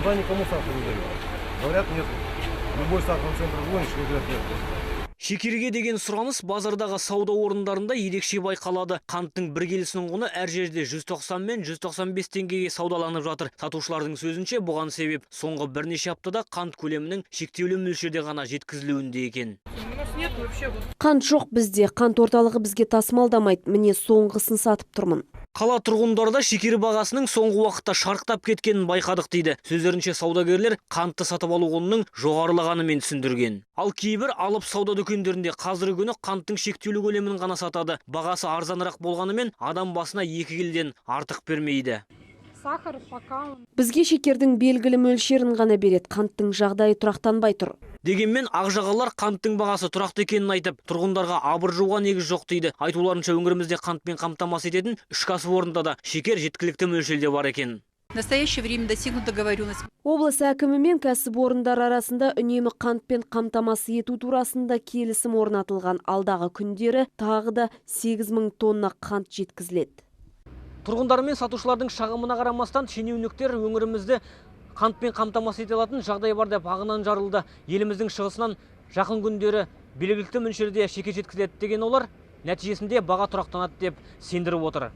Туда никому сахар не дают. Говорят, нет. Любой сахарный центр звонишь, и говорят, нет. Шекерге деген сұраныс базардағы сауда орындарында ерекше байқалады. Қанттың бір келісінің құны әр жерде 190 мен 195 теңгеге саудаланып жатыр. Сатушылардың сөзінше бұған себеп соңғы бірнеше аптада қант көлемінің шектеулі мөлшерде ғана жеткізілуінде екен. Қант жоқ бізде, қант орталығы бізге тасымалдамайды. Міне соңғысын сатып тұрмын. Қала тұрғындарда шекер бағасының соңғы уақытта шарықтап кеткенін байқадық дейді. Сөздерінше саудагерлер қантты сатып алу құнының жоғарылағанымен түсіндірген. Ал кейбір алып сауда дүкендерінде қазіргі күні қанттың шектеулі көлемін ғана сатады. Бағасы арзанырақ болғанымен адам басына 2 келіден артық бермейді. Бізге шекердің белгілі мөлшерін ғана береді. Қанттың жағдайы тұрақтанбай тұр. Дегенмен ақжағалар қанттың бағасы тұрақты екенін айтып, тұрғындарға абыржуға негіз жоқ дейді. Айтуларынша өңірімізде қантпен қамтамасыз ететін 3 кәсіпорында да шекер жеткілікті мөлшерде бар екен. В настоящее время достигнута договоренность. Облыс әкімі мен кәсіпорындар арасында үнемі қантпен қамтамасыз ету турасында келісім орнатылған. Алдағы күндері тағы да 8000 тонна қант жеткізіледі. Тұрғындар мен сатушылардың шағымына қарамастан шенеуніктер өңірімізді қантпен қамтамасыз ете алатын жағдай бар деп ағынан жарылды. Еліміздің шығысынан жақын күндері белгілікті мөлшерде шекер жеткізіледі деген олар нәтижесінде баға тұрақтанады деп сендіріп отыр.